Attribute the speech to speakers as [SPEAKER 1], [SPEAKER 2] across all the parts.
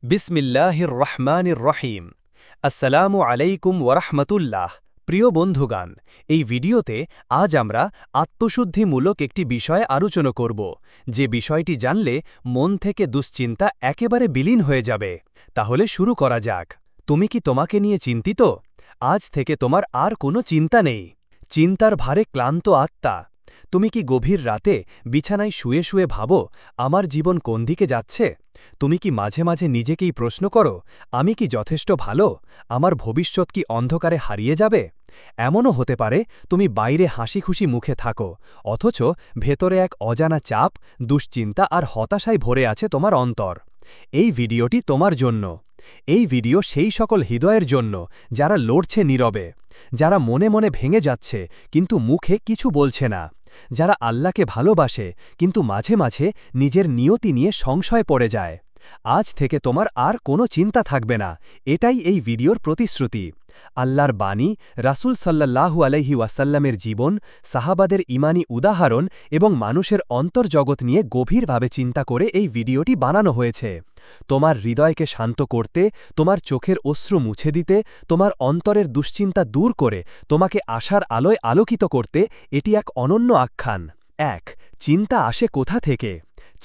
[SPEAKER 1] বিসমিল্লাহির রহমানির রহিম। আসসালামু আলাইকুম ওয়ারাহমাতুল্লাহ। প্রিয় বন্ধুগান, এই ভিডিওতে আজ আমরা আত্মশুদ্ধিমূলক একটি বিষয়ে আলোচনা করব, যে বিষয়টি জানলে মন থেকে দুশ্চিন্তা একেবারে বিলীন হয়ে যাবে। তাহলে শুরু করা যাক। তুমি কি তোমাকে নিয়ে চিন্তিত? আজ থেকে তোমার আর কোনো চিন্তা নেই। চিন্তার ভারে ক্লান্ত আত্মা। তুমি কি গভীর রাতে বিছানায় শুয়ে শুয়ে ভাবো, আমার জীবন কোন দিকে যাচ্ছে? তুমি কি মাঝে মাঝে নিজেকেই প্রশ্ন করো, আমি কি যথেষ্ট ভালো? আমার ভবিষ্যৎ কি অন্ধকারে হারিয়ে যাবে? এমনও হতে পারে তুমি বাইরে হাসিখুশি মুখে থাকো, অথচ ভেতরে এক অজানা চাপ, দুশ্চিন্তা আর হতাশায় ভরে আছে তোমার অন্তর। এই ভিডিওটি তোমার জন্য। এই ভিডিও সেই সকল হৃদয়ের জন্য যারা লড়ছে নীরবে, যারা মনে মনে ভেঙে যাচ্ছে কিন্তু মুখে কিছু বলছে না, যারা আল্লাহকে ভালোবাসে কিন্তু মাঝে মাঝে নিজের নিয়তি নিয়ে সংশয় পড়ে যায়। আজ থেকে তোমার আর কোনো চিন্তা থাকবে না, এটাই এই ভিডিওর প্রতিশ্রুতি। আল্লাহর বাণী, রাসূল সাল্লাল্লাহু আলাইহি ওয়াসাল্লামের জীবন, সাহাবাদের ঈমানী উদাহরণ এবং মানুষের অন্তর্জগৎ নিয়ে গভীরভাবে চিন্তা করে এই ভিডিওটি বানানো হয়েছে। তোমার হৃদয়কে শান্ত করতে, তোমার চোখের অশ্রু মুছে দিতে, তোমার অন্তরের দুশ্চিন্তা দূর করে তোমাকে আশার আলোয় আলোকিত করতে এটি এক অনন্য আখ্যান। ১. চিন্তা আসে কোথা থেকে?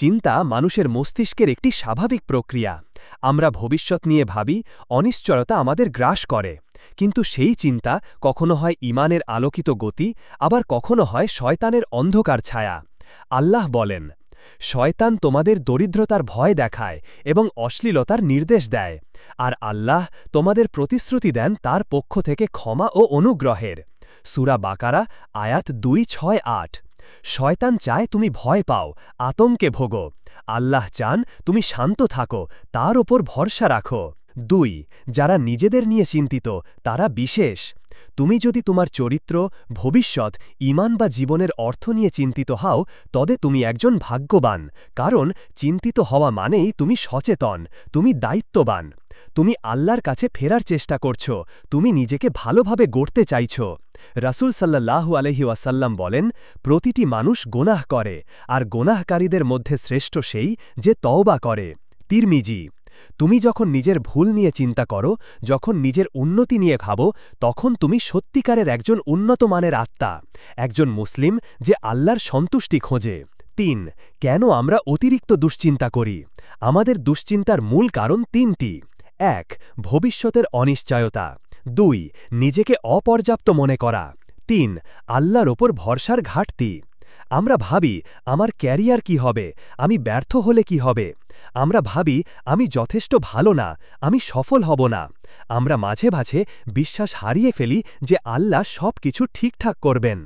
[SPEAKER 1] চিন্তা মানুষের মস্তিষ্কের একটি স্বাভাবিক প্রক্রিয়া। আমরা ভবিষ্যৎ নিয়ে ভাবি, অনিশ্চয়তা আমাদের গ্রাস করে। কিন্তু সেই চিন্তা কখনো হয় ঈমানের আলোকিত গতি, আবার কখনো হয় শয়তানের অন্ধকার ছায়া। আল্লাহ বলেন, শয়তান তোমাদের দরিদ্রতার ভয় দেখায় এবং অশ্লীলতার নির্দেশ দেয়, আর আল্লাহ তোমাদের প্রতিশ্রুতি দেন তার পক্ষ থেকে ক্ষমা ও অনুগ্রহের। সূরা বাকারা, আয়াত 268। শয়তান চায় তুমি ভয় পাও, আতঙ্কে ভোগো। আল্লাহ চান তুমি শান্ত থাকো, তার ওপর ভরসা রাখো। ২. যারা নিজেদের নিয়ে চিন্তিত তারা বিশেষ। তুমি যদি তোমার চরিত্র, ভবিষ্যৎ, ঈমান বা জীবনের অর্থ নিয়ে চিন্তিত হও, তবে তুমি একজন ভাগ্যবান, কারণ চিন্তিত হওয়া মানেই তুমি সচেতন, তুমি দায়িত্ববান। তুমি আল্লাহর কাছে ফেরার চেষ্টা করছ, তুমি নিজেকে ভালোভাবে গড়তে চাইছ। রাসূল সাল্লাল্লাহু আলাইহি ওয়াসাল্লাম বলেন, প্রতিটি মানুষ গোনাহ করে, আর গোনাহকারীদের মধ্যে শ্রেষ্ঠ সেই যে তওবা করে। তিরমিজি। তুমি যখন নিজের ভুল নিয়ে চিন্তা করো, যখন নিজের উন্নতি নিয়ে ভাবো, তখন তুমি সত্যিকারের একজন উন্নত মানের আত্মা, একজন মুসলিম যে আল্লাহর সন্তুষ্টি খোঁজে। ৩. কেন আমরা অতিরিক্ত দুশ্চিন্তা করি? আমাদের দুশ্চিন্তার মূল কারণ ৩টি। ১. ভবিষ্যতের অনিশ্চয়তা। ২. নিজেকে অপর্যাপ্ত মনে করা। ৩. আল্লাহর ওপর ভরসার ঘাটতি। আমরা ভাবি, আমার ক্যারিয়ার কি হবে, আমি ব্যর্থ হলে কি হবে? আমরা ভাবি, আমি যথেষ্ট ভালো না, আমি সফল হব না। আমরা মাঝে মাঝে বিশ্বাস হারিয়ে ফেলি যে আল্লাহ সব কিছু ঠিকঠাক করবেন।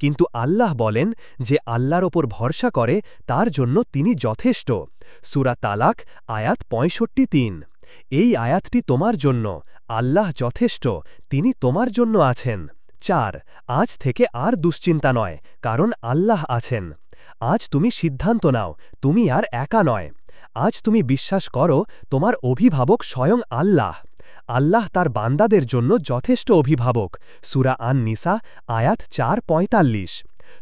[SPEAKER 1] কিন্তু আল্লাহ বলেন, যে আল্লাহর ওপর ভরসা করে তার জন্য তিনি যথেষ্ট। সূরা তালাক, আয়াত ৬৫-৩। এই আয়াতটি তোমার জন্য। আল্লাহ যথেষ্ট, তিনি তোমার জন্য আছেন। ৪. আজ থেকে আর দুশ্চিন্তা নয়, কারণ আল্লাহ আছেন। আজ তুমি সিদ্ধান্ত নাও, তুমি আর একা নয়। আজ তুমি বিশ্বাস করো, তোমার অভিভাবক স্বয়ং আল্লাহ। আল্লাহ তার বান্দাদের জন্য যথেষ্ট অভিভাবক। সূরা আন-নিসা, আয়াত ৪:৪৫।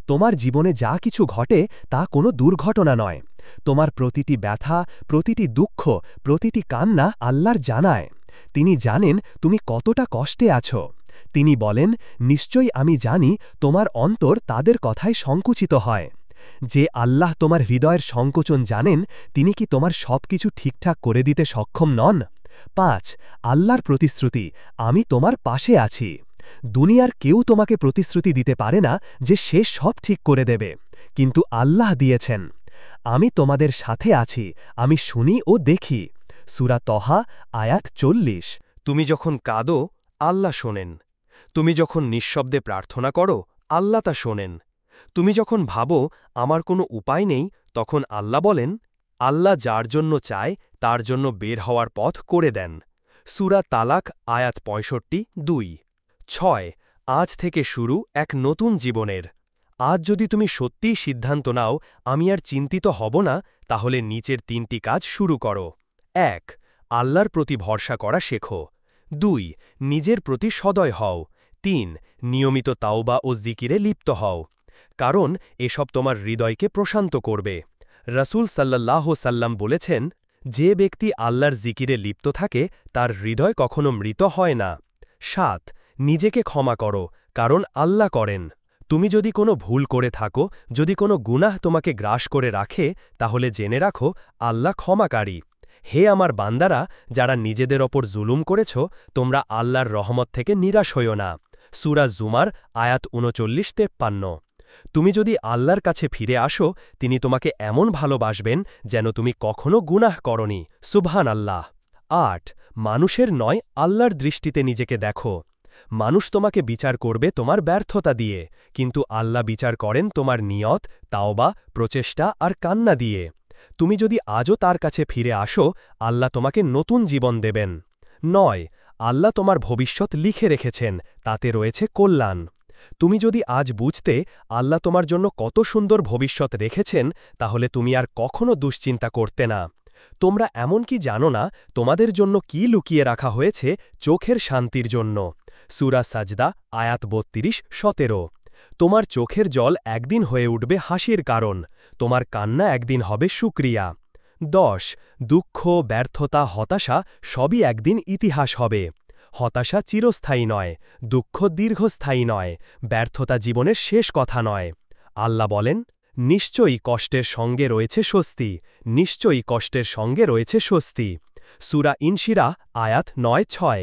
[SPEAKER 1] তোমার জীবনে যা কিছু ঘটে তা কোনো দুর্ঘটনা নয়। তোমার প্রতিটি ব্যথা, প্রতিটি দুঃখ, প্রতিটি কান্না আল্লাহর জানায়। তিনি জানেন তুমি কতটা কষ্টে আছো। তিনি বলেন, নিশ্চয়ই আমি জানি তোমার অন্তর তাদের কথায় সংকুচিত হয়। যে আল্লাহ তোমার হৃদয়ের সংকোচন জানেন, তিনি কি তোমার সবকিছু ঠিকঠাক করে দিতে সক্ষম নন? ৫. আল্লাহর প্রতিশ্রুতি, আমি তোমার পাশে আছি। দুনিয়ার কেউ তোমাকে প্রতিশ্রুতি দিতে পারে না যে সে সব ঠিক করে দেবে, কিন্তু আল্লাহ দিয়েছেন, আমি তোমাদের সাথে আছি, আমি শুনি ও দেখি। সূরা তহা, আয়াত ৪০।
[SPEAKER 2] তুমি যখন কাঁদো, আল্লাহ শোনেন। তুমি যখন নিঃশব্দে প্রার্থনা করো, আল্লাহ তা শোনেন। তুমি যখন ভাবো আমার কোনো উপায় নেই, তখন আল্লাহ বলেন, আল্লাহ যার জন্য চায় তার জন্য বের হওয়ার পথ করে দেন। সূরা তালাক, আয়াত ৬৫-২। ৬. আজ থেকে শুরু এক নতুন জীবনের। আজ যদি তুমি সত্যিই সিদ্ধান্ত নাও, আমি আর চিন্তিত হব না, তাহলে নিচের ৩টি কাজ শুরু করো। ১. আল্লাহর প্রতি ভরসা করা শেখো। ২. নিজের প্রতি সদয় হও। ৩. নিয়মিত তাওবা ও জিকিরে লিপ্ত হও, কারণ এসব তোমার হৃদয়কে প্রশান্ত করবে। রাসূল সাল্লাল্লাহু সাল্লাম বলেছেন, যে ব্যক্তি আল্লাহর জিকিরে লিপ্ত থাকে তার হৃদয় কখনো মৃত হয় না। ৭ নিজেকে ক্ষমা করো, কারণ আল্লাহ করেন। তুমি যদি কোনো ভুল করে থাকো, যদি কোনো গুনাহ তোমাকে গ্রাস করে রাখে, তাহলে জেনে রাখো আল্লাহ ক্ষমাকারী। হে আমার বান্দারা, যারা নিজেদের ওপর জুলুম করেছ, তোমরা আল্লাহর রহমত থেকে নিরাশ হইও না। সূরা জুমার আয়াত ৩৯-৫৩। তুমি যদি আল্লাহর কাছে ফিরে আসো, তিনি তোমাকে এমন ভালোবাসবেন যেন তুমি কখনো গুনাহ করনি। সুবহান আল্লাহ। ৮ মানুষের নয়, আল্লাহর দৃষ্টিতে নিজেকে দেখো। মানুষ তোমাকে বিচার করবে তোমার ব্যর্থতা দিয়ে, কিন্তু আল্লাহ বিচার করেন তোমার নিয়ত, তাওবা, প্রচেষ্টা আর কান্না দিয়ে। তুমি যদি আজও তার কাছে ফিরে আসো, আল্লাহ তোমাকে নতুন জীবন দেবেন। ৯ আল্লাহ তোমার ভবিষ্যৎ লিখে রেখেছেন, তাতে রয়েছে কল্যাণ। তুমি যদি আজ বুঝতে আল্লাহ তোমার জন্য কত সুন্দর ভবিষ্যৎ রেখেছেন, তাহলে তুমি আর কখনো দুশ্চিন্তা করতে না। তোমরা এমন কি জানো না তোমাদের জন্য কি লুকিয়ে রাখা হয়েছে চোখের শান্তির জন্য? সূরা সাজদা আয়াত ৩২-১৭। তোমার চোখের জল একদিন হয়ে উঠবে হাসির কারণ, তোমার কান্না একদিন হবে শুকরিয়া। ১০ দুঃখ, ব্যর্থতা, হতাশা সবই একদিন ইতিহাস হবে। হতাশা চিরস্থায়ী নয়, দুঃখ দীর্ঘস্থায়ী নয়, ব্যর্থতা জীবনের শেষ কথা নয়। আল্লাহ বলেন, নিশ্চয়ই কষ্টের সঙ্গে রয়েছে স্বস্তি, নিশ্চয়ই কষ্টের সঙ্গে রয়েছে স্বস্তি। সূরা ইনশিরাহ আয়াত ৯-৬।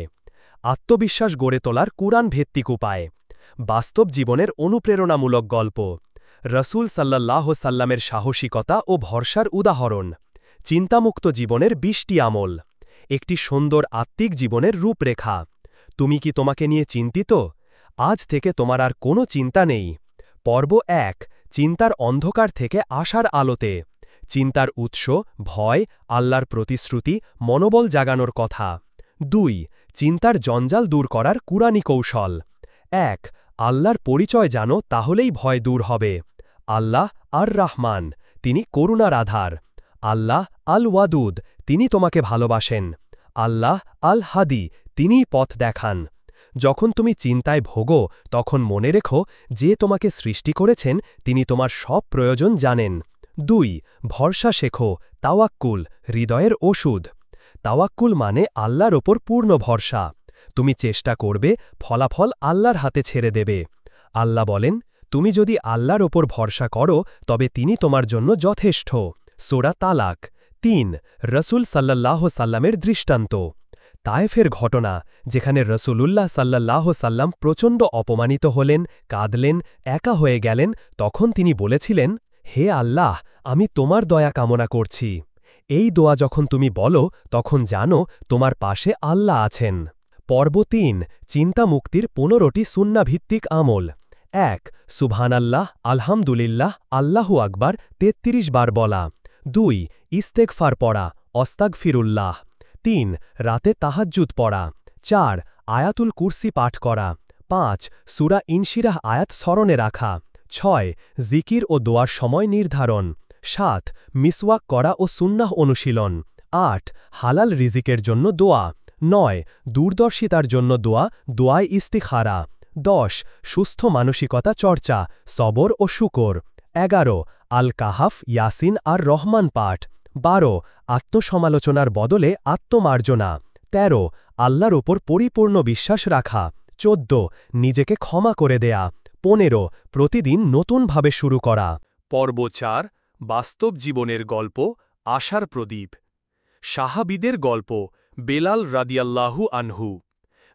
[SPEAKER 2] আত্মবিশ্বাস গড়ে তোলার কুরআন ভিত্তিক উপায়। বাস্তব জীবনের অনুপ্রেরণামূলক গল্প। রসূল সাল্লাল্লাহু সাল্লামের সাহসিকতা ও ভরসার উদাহরণ। চিন্তামুক্ত জীবনের ২০টি আমল। একটি সুন্দর আত্মিক জীবনের রূপরেখা। তুমি কি তোমাকে নিয়ে চিন্তিত? আজ থেকে তোমার আর কোনো চিন্তা নেই। পর্ব ১ চিন্তার অন্ধকার থেকে আশার আলোতে। চিন্তার উৎস, ভয়, আল্লাহর প্রতিশ্রুতি, মনোবল জাগানোর কথা। ২ চিন্তার জঞ্জাল দূর করার কুরআনী কৌশল। ১ আল্লাহর পরিচয় জানো, তাহলেই ভয় দূর হবে। আল্লাহ আর রাহমান, তিনি করুণার আধার। আল্লাহ আল ওয়াদুদ, তিনি তোমাকে ভালোবাসেন। আল্লাহ আল হাদি, তিনিই পথ দেখান। যখন তুমি চিন্তায় ভোগো, তখন মনে রেখো যে তোমাকে সৃষ্টি করেছেন তিনি তোমার সব প্রয়োজন জানেন। ২ ভরসা শেখো, তাওয়াক্কুল, হৃদয়ের ওষুধ। তাওয়াক্কুল মানে আল্লাহর ওপর পূর্ণ ভরসা। তুমি চেষ্টা করবে, ফলাফল আল্লাহর হাতে ছেড়ে দেবে। আল্লাহ বলেন, তুমি যদি আল্লাহর ওপর ভরসা করো, তবে তিনি তোমার জন্য যথেষ্ট। সূরা তালাক। ৩ রসূল সাল্লাল্লাহু সাল্লামের দৃষ্টান্ত। তায়েফের ঘটনা, যেখানে রসূলুল্লাহ সাল্লাল্লাহু সাল্লাম প্রচণ্ড অপমানিত হলেন, কাঁদলেন, একা হয়ে গেলেন, তখন তিনি বলেছিলেন, হে আল্লাহ, আমি তোমার দয়া কামনা করছি। এই দোয়া যখন তুমি বলো, তখন জানো তোমার পাশে আল্লাহ আছেন। পর্ব ৩ চিন্তা মুক্তির ১৫টি সুন্নাভিত্তিক আমল। ১ সুবহানাল্লাহ, আলহামদুলিল্লাহ, আল্লাহু আকবার ৩৩ বার বলা। ২ ইস্তেগফার পড়া, অস্তাগফিরুল্লাহ। ৩ রাতে তাহাজ্জুদ পড়া। ৪ আয়াতুল কুরসি পাঠ করা। ৫ সূরা ইনশিরাহ আয়াত স্মরণে রাখা। ৬ জিকির ও দোয়ার সময় নির্ধারণ। ৭ মিসওয়াক করা ও সুন্নাহ অনুশীলন। ৮ হালাল রিজিকের জন্য দোয়া। ৯ দূরদর্শিতার জন্য দোয়া, দোয়ায় ইস্তিখারা। ১০ সুস্থ মানসিকতা চর্চা, সবর ও শুকর। ১১ আল কাহাফ, ইয়াসিন আর রহমান পাঠ। ১২ আত্মসমালোচনার বদলে আত্মমার্জনা। ১৩ আল্লাহর ওপর পরিপূর্ণ বিশ্বাস রাখা। ১৪ নিজেকে ক্ষমা করে দেয়া। ১৫ প্রতিদিন নতুনভাবে শুরু করা। পর্ব ৪ বাস্তব জীবনের গল্প, আশার প্রদীপ। সাহাবীদের গল্প, বেলাল রাদিয়াল্লাহু আনহু।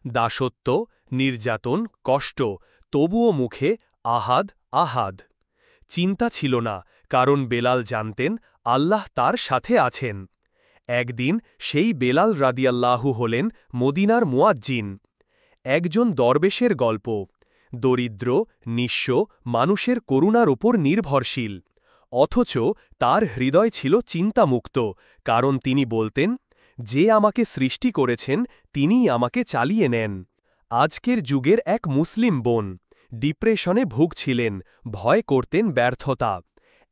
[SPEAKER 2] দাসত্ব, নির্যাতন, কষ্ট, তবুও মুখে আহাদ আহাদ। চিন্তা ছিল না, কারণ বেলাল জানতেন আল্লাহ তার সাথে আছেন। একদিন সেই বেলাল রাদিয়াল্লাহু হলেন মদিনার মুয়াজ্জিন। একজন দরবেশের গল্প। দরিদ্র, নিঃস্ব, মানুষের করুণার ওপর নির্ভরশীল। অথচ তার হৃদয় ছিল চিন্তামুক্ত, কারণ তিনি বলতেন, যে আমাকে সৃষ্টি করেছেন তিনিই আমাকে চালিয়ে নেন। আজকের যুগের এক মুসলিম বোন ডিপ্রেশনে ভুগছিলেন, ভয় করতেন ব্যর্থতা।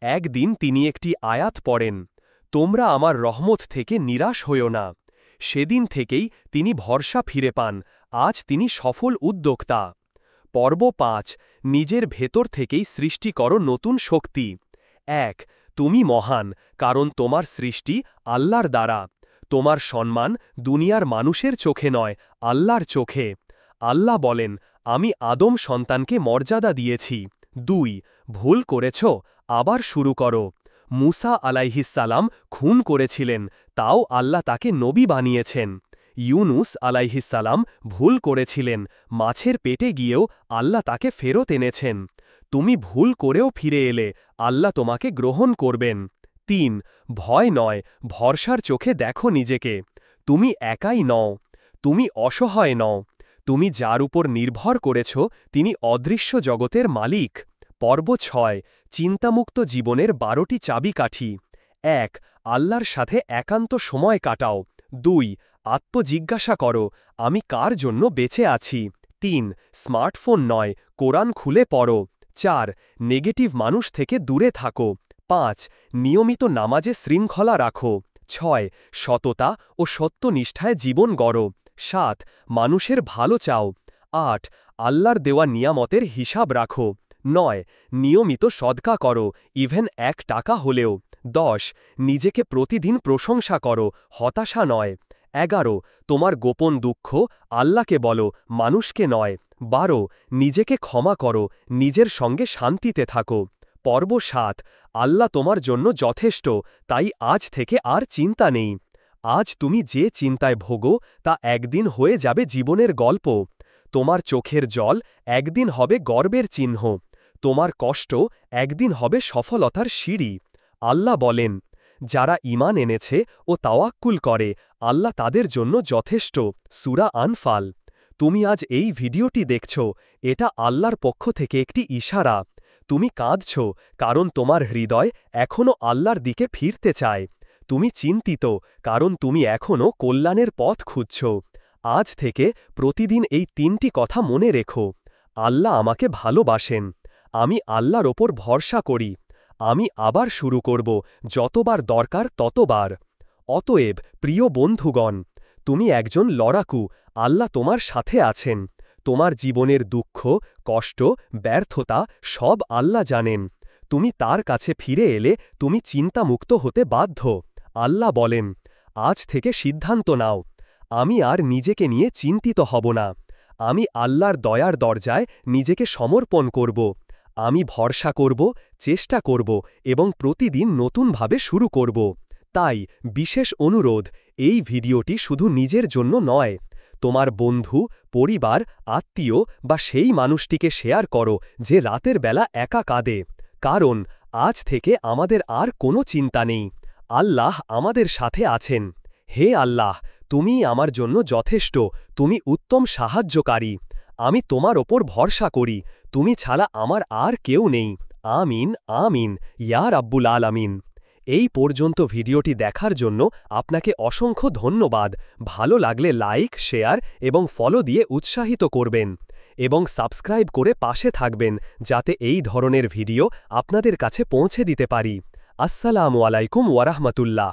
[SPEAKER 2] একদিন তিনি একটি আয়াত পড়েন, তোমরা আমার রহমত থেকে নিরাশ হইও না। সেদিন থেকেই তিনি ভরসা ফিরে পান, আজ তিনি সফল উদ্যোক্তা। পর্ব ৫ নিজের ভেতর থেকেই সৃষ্টি করো নতুন শক্তি। ১ তুমি মহান, কারণ তোমার সৃষ্টি আল্লাহর দ্বারা। তোমার সম্মান দুনিয়ার মানুষের চোখে নয়, আল্লাহর চোখে। আল্লাহ বলেন, আমি আদম সন্তানকে মর্যাদা দিয়েছি। 2 ভুল করেছ, আবার শুরু করো। মুসা আলাইহিসসালাম খুন করেছিলেন, তাও আল্লাহ তাকে নবী বানিয়েছেন। ইউনুস আলাইহিসসালাম ভুল করেছিলেন, মাছের পেটে গিয়েও আল্লাহ তাকে ফেরত এনেছেন। তুমি ভুল করেও ফিরে এলে, আল্লাহ তোমাকে গ্রহণ করবেন। 3 ভয় নয়, ভরসার চোখে দেখো নিজেকে। তুমি একাই নও, তুমি অসহায় নও। তুমি যার উপর নির্ভর করেছ তিনি অদৃশ্য জগতের মালিক। পর্ব 6 চিন্তামুক্ত জীবনের 12টি চাবিকাঠি। 1 আল্লাহর সাথে একান্ত সময় কাটাও। 2 আত্মজিজ্ঞাসা করো, আমি কার জন্য বেঁচে আছি। 3 স্মার্টফোন নয়, কোরআন খুলে পড়ো। 4 নেগেটিভ মানুষ থেকে দূরে থাকো। 5 নিয়মিত নামাজে শৃঙ্খলা রাখো। 6 সততা ও সত্যনিষ্ঠায় জীবন গড়ো। 7 মানুষের ভালো চাও। 8 আল্লাহর দেওয়া নিয়ামতের হিসাব রাখো। 9 নিয়মিত সদকা করো, ইভেন 1 টাকা হলেও। 10 নিজেকে প্রতিদিন প্রশংসা করো, হতাশা নয়। 11 তোমার গোপন দুঃখ আল্লাহকে বলো, মানুষকে নয়। 12 নিজেকে ক্ষমা করো, নিজের সঙ্গে শান্তিতে থাকো। পর্ব 7 আল্লাহ তোমার জন্য যথেষ্ট, তাই আজ থেকে আর চিন্তা নেই। আজ তুমি যে চিন্তায় ভোগো তা একদিন হয়ে যাবে জীবনের গল্প। তোমার চোখের জল একদিন হবে গর্বের চিহ্ন। তোমার কষ্ট একদিন হবে সফলতার সিঁড়ি। আল্লাহ বলেন, যারা ঈমান এনেছে ও তাওয়াক্কুল করে, আল্লাহ তাদের জন্য যথেষ্ট। সূরা আনফাল। তুমি আজ এই ভিডিওটি দেখছ, এটা আল্লাহর পক্ষ থেকে একটি ইশারা। তুমি কাঁদছ, কারণ তোমার হৃদয় এখনও আল্লাহর দিকে ফিরতে চায়। তুমি চিন্তিত, কারণ তুমি এখনও কল্যাণের পথ খুঁজছ। আজ থেকে প্রতিদিন এই 3টি কথা মনে রেখো। আল্লাহ আমাকে ভালোবাসেন। আমি আল্লাহর ওপর ভরসা করি। আমি আবার শুরু করব, যতবার দরকার ততবার। অতএব প্রিয় বন্ধুগণ, তুমি একজন লড়াকু, আল্লাহ তোমার সাথে আছেন। তোমার জীবনের দুঃখ, কষ্ট, ব্যর্থতা সব আল্লাহ জানেন। তুমি তার কাছে ফিরে এলে তুমি চিন্তামুক্ত হতে বাধ্য। আল্লাহ বলেন, আজ থেকে সিদ্ধান্ত নাও, আমি আর নিজেকে নিয়ে চিন্তিত হব না। আমি আল্লাহর দয়ার দরজায় নিজেকে সমর্পণ করব। আমি ভরসা করব, চেষ্টা করব এবং প্রতিদিন নতুনভাবে শুরু করব। তাই বিশেষ অনুরোধ, এই ভিডিওটি শুধু নিজের জন্য নয়, তোমার বন্ধু, পরিবার, আত্মীয় বা সেই মানুষটিকে শেয়ার করো যে রাতের বেলা একা কাঁদে। কারণ আজ থেকে আমাদের আর কোনো চিন্তা নেই। আল্লাহ আমাদের সাথে আছেন। হে আল্লাহ, তুমি আমার জন্য যথেষ্ট, তুমি উত্তম সাহায্যকারী। আমি তোমার ওপর ভরসা করি, তুমি ছাড়া আমার আর কেউ নেই। আমিন আমিন ইয়া রাব্বুল আলামিন। এই পর্যন্ত ভিডিওটি দেখার জন্য আপনাকে অসংখ্য ধন্যবাদ। ভালো লাগলে লাইক, শেয়ার এবং ফলো দিয়ে উৎসাহিত করবেন এবং সাবস্ক্রাইব করে পাশে থাকবেন, যাতে এই ধরনের ভিডিও আপনাদের কাছে পৌঁছে দিতে পারি। আসসালামু আলাইকুম ওয়া রাহমাতুল্লাহ।